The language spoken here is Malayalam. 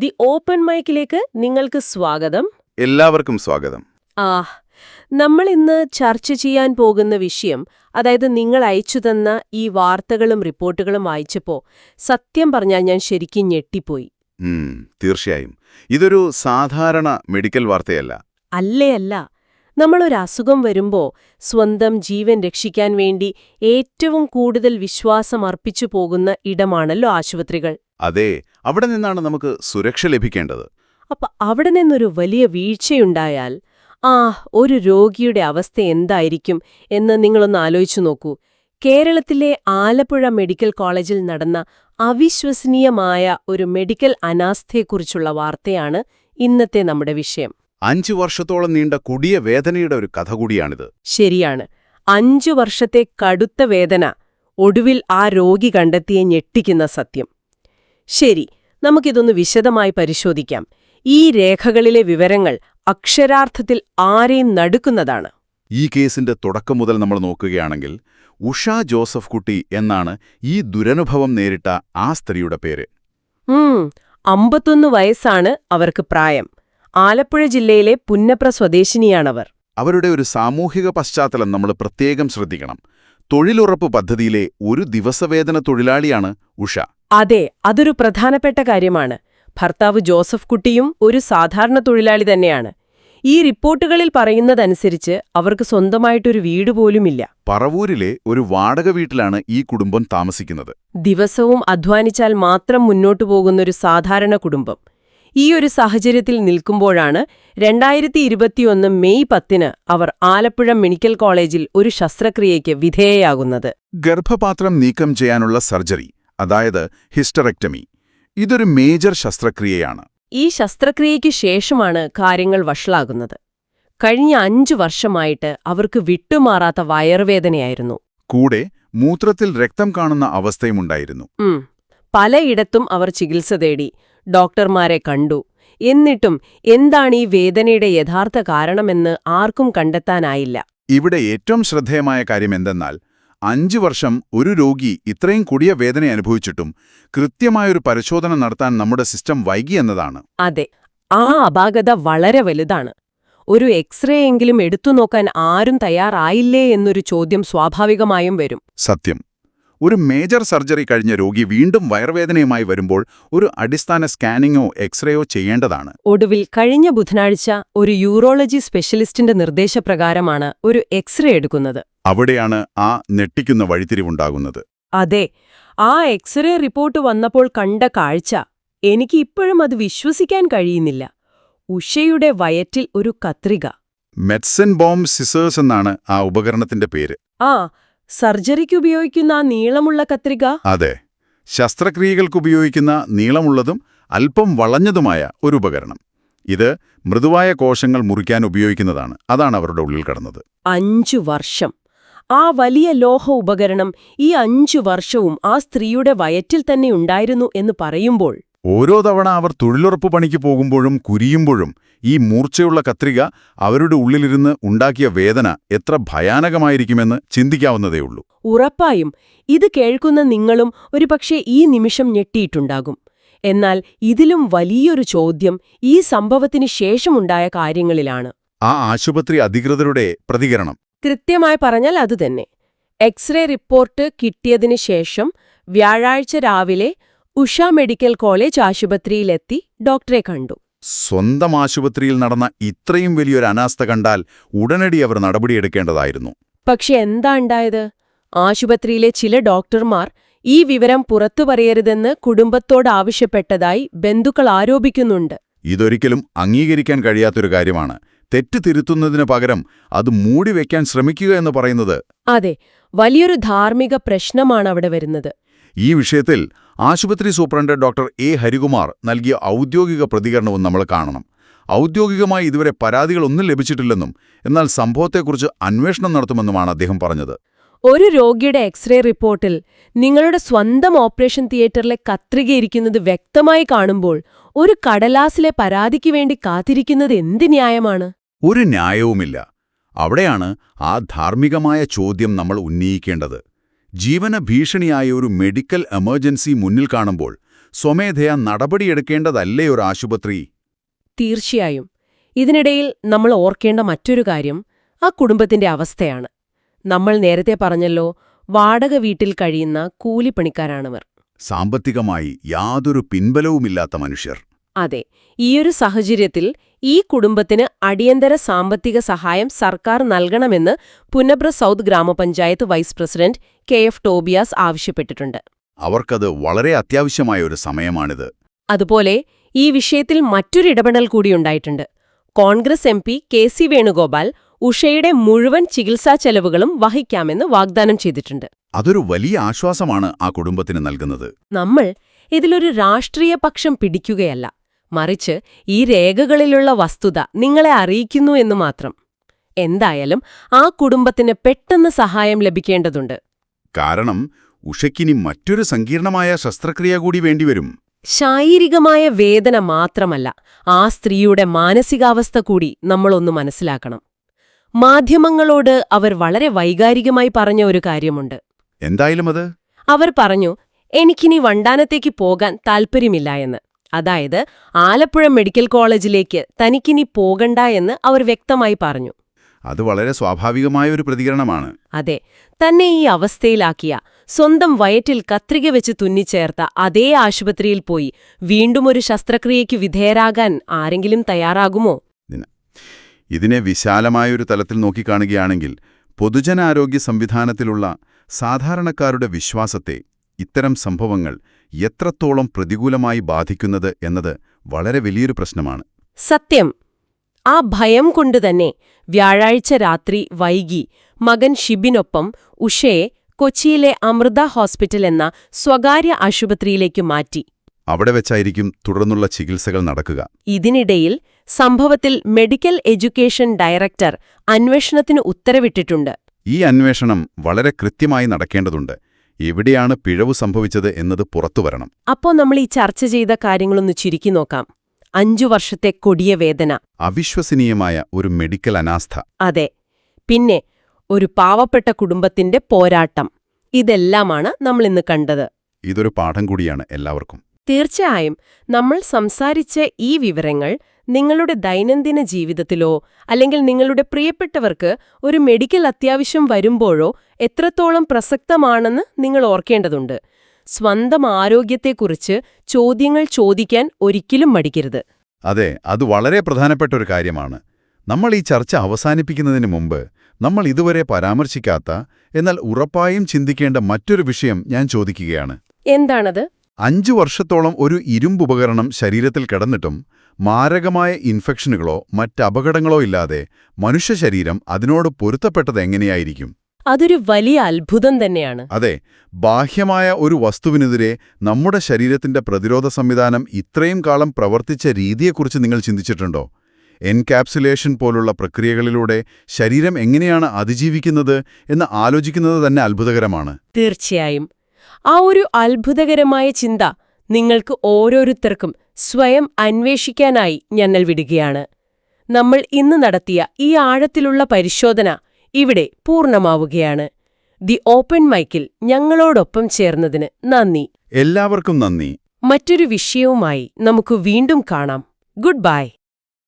ദി ഓപ്പൺ മൈക്കിലേക്ക് നിങ്ങൾക്ക് സ്വാഗതം. എല്ലാവർക്കും സ്വാഗതം. നമ്മൾ ഇന്ന് ചർച്ച ചെയ്യാൻ പോകുന്ന വിഷയം, അതായത് നിങ്ങൾ അയച്ചു തന്ന ഈ വാർത്തകളും റിപ്പോർട്ടുകളും വായിച്ചപ്പോൾ സത്യം പറഞ്ഞാൽ ഞാൻ ശരിക്കും ഞെട്ടിപ്പോയി. തീർച്ചയായും ഇതൊരു സാധാരണ മെഡിക്കൽ വാർത്തയല്ല. അല്ല. നമ്മളൊരു അസുഖം വരുമ്പോൾ സ്വന്തം ജീവൻ രക്ഷിക്കാൻ വേണ്ടി ഏറ്റവും കൂടുതൽ വിശ്വാസം അർപ്പിച്ചു പോകുന്ന ഇടമാണല്ലോ ആശുപത്രികൾ. അതെ, അവിടെ നിന്നാണ് നമുക്ക് സുരക്ഷ ലഭിക്കേണ്ടത്. അപ്പൊ അവിടെ നിന്നൊരു വലിയ വീഴ്ചയുണ്ടായാൽ ഒരു രോഗിയുടെ അവസ്ഥ എന്തായിരിക്കും എന്ന് നിങ്ങളൊന്ന് ആലോചിച്ചു നോക്കൂ. കേരളത്തിലെ ആലപ്പുഴ മെഡിക്കൽ കോളേജിൽ നടന്ന അവിശ്വസനീയമായ ഒരു മെഡിക്കൽ അനാസ്ഥയെക്കുറിച്ചുള്ള വാർത്തയാണ് ഇന്നത്തെ നമ്മുടെ വിഷയം. 5 വർഷത്തോളം നീണ്ട കൊടിയ വേദനയുടെ ഒരു കഥ കൂടിയാണിത്. ശരിയാണ്. 5 വർഷത്തെ കടുത്ത വേദന, ഒടുവിൽ ആ രോഗി കണ്ടെത്തിയ ഞെട്ടിക്കുന്ന സത്യം. ശരി, നമുക്കിതൊന്ന് വിശദമായി പരിശോധിക്കാം. ഈ രേഖകളിലെ വിവരങ്ങൾ അക്ഷരാർത്ഥത്തിൽ ആരെയും നടുക്കുന്നതാണ്. ഈ കേസിന്റെ തുടക്കം മുതൽ നമ്മൾ നോക്കുകയാണെങ്കിൽ ഉഷ ജോസഫ് കുട്ടി എന്നാണ് ഈ ദുരനുഭവം നേരിട്ട ആ സ്ത്രീയുടെ പേര്. 51 വയസ്സാണ് അവർക്ക് പ്രായം. ആലപ്പുഴ ജില്ലയിലെ പുന്നപ്ര സ്വദേശിനിയാണവർ. അവരുടെ ഒരു സാമൂഹിക പശ്ചാത്തലം നമ്മൾ പ്രത്യേകം ശ്രദ്ധിക്കണം. തൊഴിലുറപ്പ് പദ്ധതിയിലെ ഒരു ദിവസവേതന തൊഴിലാളിയാണ് ഉഷ. അതെ, അതൊരു പ്രധാനപ്പെട്ട കാര്യമാണ്. ഭർത്താവ് ജോസഫ് കുട്ടിയും ഒരു സാധാരണ തൊഴിലാളി തന്നെയാണ്. ഈ റിപ്പോർട്ടുകളിൽ പറയുന്നതനുസരിച്ച് അവർക്ക് സ്വന്തമായിട്ടൊരു വീട് പോലുമില്ല. പറവൂരിലെ ഒരു വാടക വീട്ടിലാണ് ഈ കുടുംബം താമസിക്കുന്നത്. ദിവസവും അധ്വാനിച്ചാൽ മാത്രം മുന്നോട്ടു പോകുന്നൊരു സാധാരണ കുടുംബം. ഈ ഒരു സാഹചര്യത്തിൽ നിൽക്കുമ്പോഴാണ് 2021 മെയ് 10 അവർ ആലപ്പുഴ മെഡിക്കൽ കോളേജിൽ ഒരു ശസ്ത്രക്രിയയ്ക്ക് വിധേയയാകുന്നത്. ഗർഭപാത്രം നീക്കം ചെയ്യാനുള്ള സർജറി, അതായത് ഹിസ്റ്ററക്ടമി. ഇതൊരു മേജർ ശസ്ത്രക്രിയയാണ്. ഈ ശസ്ത്രക്രിയയ്ക്ക് ശേഷമാണ് കാര്യങ്ങൾ വഷളാകുന്നത്. കഴിഞ്ഞ 5 വർഷമായിട്ട് അവർക്ക് വിട്ടുമാറാത്ത വയറുവേദനയായിരുന്നു. കൂടെ മൂത്രത്തിൽ രക്തം കാണുന്ന അവസ്ഥയുമുണ്ടായിരുന്നു. പലയിടത്തും അവർ ചികിത്സ തേടി, ഡോക്ടർമാരെ കണ്ടു. എന്നിട്ടും എന്താണ് ഈ വേദനയുടെ യഥാർത്ഥ കാരണമെന്ന് ആർക്കും കണ്ടെത്താനായില്ല. ഇവിടെ ഏറ്റവും ശ്രദ്ധേയമായ കാര്യം എന്തെന്നാൽ 5 വർഷം ഒരു രോഗി ഇത്രയും കൊടിയ വേദന അനുഭവിച്ചിട്ടും കൃത്യമായൊരു പരിശോധന നടത്താൻ നമ്മുടെ സിസ്റ്റം വൈകി എന്നതാണ്. അതെ, ആ അപാകത വളരെ വലുതാണ്. ഒരു എക്സ്റേ എങ്കിലും എടുത്തുനോക്കാൻ ആരും തയ്യാറായില്ലേ എന്നൊരു ചോദ്യം സ്വാഭാവികമായും വരും. സത്യം. ഒരു മേജർ സർജറി കഴിഞ്ഞ രോഗി വീണ്ടും വയറുവേദനയുമായി വരുമ്പോൾ ഒരു അടിസ്ഥാന സ്കാനിങ്ങോ എക്സ്റേയോ ചെയ്യേണ്ടതാണ്. ഒടുവിൽ കഴിഞ്ഞ ബുധനാഴ്ച ഒരു യൂറോളജി സ്പെഷ്യലിസ്റ്റിന്റെ നിർദ്ദേശപ്രകാരമാണ് ഒരു എക്സ്റേ എടുക്കുന്നത്. അവിടെയാണ് ആ ഞെട്ടിക്കുന്ന വഴിത്തിരിവുണ്ടാകുന്നത്. അതെ, ആ എക്സ്റേ റിപ്പോർട്ട് വന്നപ്പോൾ കണ്ട കാഴ്ച എനിക്ക് ഇപ്പോഴും അത് വിശ്വസിക്കാൻ കഴിയുന്നില്ല. ഉഷയുടെ വയറ്റിൽ ഒരു കത്രിക. മെഡ്സിൻ ബോം സിസേഴ്സ് എന്നാണ് ആ ഉപകരണത്തിന്റെ പേര്. സർജറിക്ക് ഉപയോഗിക്കുന്ന ആ നീളമുള്ള കത്രിക? അതെ, ശസ്ത്രക്രിയകൾക്കുപയോഗിക്കുന്ന നീളമുള്ളതും അല്പം വളഞ്ഞതുമായ ഒരു ഉപകരണം. ഇത് മൃദുവായ കോശങ്ങൾ മുറിക്കാൻ ഉപയോഗിക്കുന്നതാണ്. അതാണ് അവരുടെ ഉള്ളിൽ കടന്നത്. 5 വർഷം. ആ വലിയ ലോഹ ഉപകരണം ഈ 5 വർഷവും ആ സ്ത്രീയുടെ വയറ്റിൽ തന്നെ ഉണ്ടായിരുന്നു എന്ന് പറയുമ്പോൾ, ഓരോ തവണ അവർ തൊഴിലുറപ്പ് പണിക്ക് പോകുമ്പോഴും കുരിയുമ്പോഴും ഈ മൂർച്ചയുള്ള കത്രിക അവരുടെ ഉള്ളിലിരുന്ന് ഉണ്ടാക്കിയ വേദന എത്ര ഭയാനകമായിരിക്കുമെന്ന് ചിന്തിക്കാവുന്നതേയുള്ളൂ. ഉറപ്പായും ഇത് കേൾക്കുന്ന നിങ്ങളും ഒരുപക്ഷെ ഈ നിമിഷം ഞെട്ടിയിട്ടുണ്ടാകും. എന്നാൽ ഇതിലും വലിയൊരു ചോദ്യം ഈ സംഭവത്തിന് ശേഷമുണ്ടായ കാര്യങ്ങളിലാണ്. ആ ആശുപത്രി അധികൃതരുടെ പ്രതികരണം. കൃത്യമായി പറഞ്ഞാൽ അതുതന്നെ. എക്സ്റേ റിപ്പോർട്ട് കിട്ടിയതിനു ശേഷം വ്യാഴാഴ്ച രാവിലെ ഉഷ മെഡിക്കൽ കോളേജ് ആശുപത്രിയിലെത്തി ഡോക്ടറെ കണ്ടു. സ്വന്തം ആശുപത്രിയിൽ നടന്ന ഇത്രയും വലിയൊരു അനാസ്ഥ കണ്ടാൽ ഉടനടി അവർ നടപടിയെടുക്കേണ്ടതായിരുന്നു. പക്ഷെ എന്താ ഉണ്ടായത്? ആശുപത്രിയിലെ ചില ഡോക്ടർമാർ ഈ വിവരം പുറത്തു പറയരുതെന്ന് കുടുംബത്തോട് ആവശ്യപ്പെട്ടതായി ബന്ധുക്കൾ ആരോപിക്കുന്നുണ്ട്. ഇതൊരിക്കലും അംഗീകരിക്കാൻ കഴിയാത്തൊരു കാര്യമാണ്. തെറ്റ് തിരുത്തുന്നതിനു പകരം അത് മൂടിവെക്കാൻ ശ്രമിക്കുക എന്ന് പറയുന്നത്. അതെ, വലിയൊരു ധാർമ്മിക പ്രശ്നമാണ് അവിടെ വരുന്നത്. ഈ വിഷയത്തിൽ ആശുപത്രി സൂപ്രണ്ട് ഡോക്ടർ എ ഹരികുമാർ നൽകിയ ഔദ്യോഗിക പ്രതികരണവും നമ്മൾ കാണണം. ഔദ്യോഗികമായി ഇതുവരെ പരാതികളൊന്നും ലഭിച്ചിട്ടില്ലെന്നും എന്നാൽ സംഭവത്തെക്കുറിച്ച് അന്വേഷണം നടത്തുമെന്നുമാണ് അദ്ദേഹം പറഞ്ഞത്. ഒരു രോഗിയുടെ എക്സ്റേ റിപ്പോർട്ടിൽ നിങ്ങളുടെ സ്വന്തം ഓപ്പറേഷൻ തിയേറ്ററിലെ കത്രികയിരിക്കുന്നത് വ്യക്തമായി കാണുമ്പോൾ ഒരു കടലാസിലെ പരാതിക്ക് വേണ്ടി കാത്തിരിക്കുന്നത് എന്ത് ന്യായമാണ്? ഒരു ന്യായവുമില്ല. അവിടെയാണ് ആ ധാർമ്മികമായ ചോദ്യം നമ്മൾ ഉന്നയിക്കേണ്ടത്. ജീവന ഭീഷണിയായ ഒരു മെഡിക്കൽ എമർജൻസി മുന്നിൽ കാണുമ്പോൾ സ്വമേധയാ നടപടിയെടുക്കേണ്ടതല്ലേ ഒരു ആശുപത്രി? തീർച്ചയായും. ഇതിനിടയിൽ നമ്മൾ ഓർക്കേണ്ട മറ്റൊരു കാര്യം ആ കുടുംബത്തിന്റെ അവസ്ഥയാണ്. നമ്മൾ നേരത്തെ പറഞ്ഞല്ലോ, വാടക വീട്ടിൽ കഴിയുന്ന കൂലിപ്പണിക്കാരാണവർ. സാമ്പത്തികമായി യാതൊരു പിൻബലവുമില്ലാത്ത മനുഷ്യർ. അതെ, ഈയൊരു സാഹചര്യത്തിൽ ഈ കുടുംബത്തിന് അടിയന്തര സാമ്പത്തിക സഹായം സർക്കാർ നൽകണമെന്ന് പുന്നപ്ര സൗത്ത് ഗ്രാമപഞ്ചായത്ത് വൈസ് പ്രസിഡന്റ് KF ടോബിയാസ് ആവശ്യപ്പെട്ടിട്ടുണ്ട്. അവർക്കത് വളരെ അത്യാവശ്യമായ ഒരു സമയമാണിത്. അതുപോലെ ഈ വിഷയത്തിൽ മറ്റൊരു ഇടപെടൽ കൂടിയുണ്ടായിട്ടുണ്ട്. കോൺഗ്രസ് MP KC വേണുഗോപാൽ ഉഷയുടെ മുഴുവൻ ചികിത്സാ ചെലവുകളും വഹിക്കാമെന്ന് വാഗ്ദാനം ചെയ്തിട്ടുണ്ട്. അതൊരു വലിയ ആശ്വാസമാണ് ആ കുടുംബത്തിന് നൽകുന്നത്. നമ്മൾ ഇതിലൊരു രാഷ്ട്രീയ പക്ഷം പിടിക്കുകയല്ല, മറിച്ച് ഈ രേഖകളിലുള്ള വസ്തുത നിങ്ങളെ അറിയിക്കുന്നു എന്ന് മാത്രം. എന്തായാലും ആ കുടുംബത്തിന് പെട്ടെന്ന് സഹായം ലഭിക്കേണ്ടതുണ്ട്. കാരണം ഉഷയ്ക്കിനി മറ്റൊരു സങ്കീർണമായ ശസ്ത്രക്രിയ കൂടി വേണ്ടിവരും. ശാരീരികമായ വേദന മാത്രമല്ല, ആ സ്ത്രീയുടെ മാനസികാവസ്ഥ കൂടി നമ്മളൊന്ന് മനസ്സിലാക്കണം. മാധ്യമങ്ങളോട് അവർ വളരെ വൈകാരികമായി പറഞ്ഞ ഒരു കാര്യമുണ്ട്. എന്തായാലും അത് അവർ പറഞ്ഞു, എനിക്കിനി വണ്ടാനത്തേക്ക് പോകാൻ താൽപ്പര്യമില്ല എന്ന്. അതായത് ആലപ്പുഴ മെഡിക്കൽ കോളേജിലേക്ക് തനിക്കിനി പോകണ്ട എന്ന് അവർ വ്യക്തമായി പറഞ്ഞു. അത് വളരെ സ്വാഭാവികമായ ഒരു പ്രതികരണമാണ്. അതെ, തന്നെ ഈ അവസ്ഥയിലാക്കിയ, സ്വന്തം വയറ്റിൽ കത്രിക വെച്ച് തുന്നിച്ചേർത്ത അതേ ആശുപത്രിയിൽ പോയി വീണ്ടും ഒരു ശസ്ത്രക്രിയയ്ക്ക് വിധേയരാകാൻ ആരെങ്കിലും തയ്യാറാകുമോ? ഇതിനെ വിശാലമായൊരു തലത്തിൽ നോക്കിക്കാണുകയാണെങ്കിൽ പൊതുജനാരോഗ്യ സംവിധാനത്തിലുള്ള സാധാരണക്കാരുടെ വിശ്വാസത്തെ ഇത്തരം സംഭവങ്ങൾ എത്രത്തോളം പ്രതികൂലമായി ബാധിക്കുന്നത് എന്നത് വളരെ വലിയൊരു പ്രശ്നമാണ്. സത്യം. ആ ഭയം കൊണ്ടുതന്നെ വ്യാഴാഴ്ച രാത്രി വൈകി മകൻ ഷിബിനൊപ്പം ഉഷയെ കൊച്ചിയിലെ അമൃത ഹോസ്പിറ്റൽ എന്ന സ്വകാര്യ ആശുപത്രിയിലേക്ക് മാറ്റി. അവിടെ വെച്ചായിരിക്കും തുടർന്നുള്ള ചികിത്സകൾ നടക്കുക. ഇതിനിടയിൽ സംഭവത്തിൽ മെഡിക്കൽ എഡ്യൂക്കേഷൻ ഡയറക്ടർ അന്വേഷണത്തിന് ഉത്തരവിട്ടിട്ടുണ്ട്. ഈ അന്വേഷണം വളരെ കൃത്യമായി നടക്കേണ്ടതുണ്ട്. എവിടെയാണ് പിഴവ് സംഭവിച്ചത് എന്നത് പുറത്തുവരണം. അപ്പോൾ നമ്മൾ ഈ ചർച്ച ചെയ്ത കാര്യങ്ങളൊന്ന് ചുരുക്കി നോക്കാം. 5 വർഷത്തെ കൊടിയ വേദന, അവിശ്വസനീയമായ ഒരു മെഡിക്കൽ അനാസ്ഥ, അതെ, പിന്നെ ഒരു പാവപ്പെട്ട കുടുംബത്തിന്റെ പോരാട്ടം. ഇതെല്ലാമാണ് നമ്മളിന്ന് കണ്ടത്. ഇതൊരു പാഠം കൂടിയാണ് എല്ലാവർക്കും. തീർച്ചയായും നമ്മൾ സംസാരിച്ച ഈ വിവരങ്ങൾ നിങ്ങളുടെ ദൈനംദിന ജീവിതത്തിലോ അല്ലെങ്കിൽ നിങ്ങളുടെ പ്രിയപ്പെട്ടവർക്ക് ഒരു മെഡിക്കൽ അത്യാവശ്യം വരുമ്പോഴോ എത്രത്തോളം പ്രസക്തമാണെന്ന് നിങ്ങൾ ഓർക്കേണ്ടതുണ്ട്. സ്വന്തം ആരോഗ്യത്തെക്കുറിച്ച് ചോദ്യങ്ങൾ ചോദിക്കാൻ ഒരിക്കലും മടിക്കരുത്. അതെ, അത് വളരെ പ്രധാനപ്പെട്ട ഒരു കാര്യമാണ്. നമ്മൾ ഈ ചർച്ച അവസാനിപ്പിക്കുന്നതിന് മുമ്പ് നമ്മൾ ഇതുവരെ പരാമർശിക്കാത്ത, എന്നാൽ ഉറപ്പായും ചിന്തിക്കേണ്ട മറ്റൊരു വിഷയം ഞാൻ ചോദിക്കുകയാണ്. എന്താണത്? 5 വർഷത്തോളം ഒരു ഇരുമ്പുപകരണം ശരീരത്തിൽ കിടന്നിട്ടും മാരകമായ ഇൻഫെക്ഷനുകളോ മറ്റപകടങ്ങളോ ഇല്ലാതെ മനുഷ്യശരീരം അതിനോട് പൊരുത്തപ്പെട്ടത് എങ്ങനെയായിരിക്കും? അതൊരു വലിയ അത്ഭുതം തന്നെയാണ്. അതെ, ബാഹ്യമായ ഒരു വസ്തുവിനെതിരെ നമ്മുടെ ശരീരത്തിന്റെ പ്രതിരോധ സംവിധാനം ഇത്രയും കാലം പ്രവർത്തിച്ച രീതിയെക്കുറിച്ച് നിങ്ങൾ ചിന്തിച്ചിട്ടുണ്ടോ? എൻകാപ്സുലേഷൻ പോലുള്ള പ്രക്രിയകളിലൂടെ ശരീരം എങ്ങനെയാണ് അതിജീവിക്കുന്നത് എന്ന് ആലോചിക്കുന്നത് തന്നെ അത്ഭുതകരമാണ്. തീർച്ചയായും. ആ ഒരു അത്ഭുതകരമായ ചിന്ത നിങ്ങൾക്ക് ഓരോരുത്തർക്കും സ്വയം അന്വേഷിക്കാനായി ഞങ്ങൾ വിടുകയാണ്. നമ്മൾ ഇന്ന് നടത്തിയ ഈ ആഴത്തിലുള്ള പരിശോധന ഇവിടെ പൂർണ്ണമാവുകയാണ്. ദി ഓപ്പൺ മൈക്കിൽ ഞങ്ങളോടൊപ്പം ചേർന്നതിന് നന്ദി. എല്ലാവർക്കും നന്ദി. മറ്റൊരു വിഷയവുമായി നമുക്ക് വീണ്ടും കാണാം. Good bye.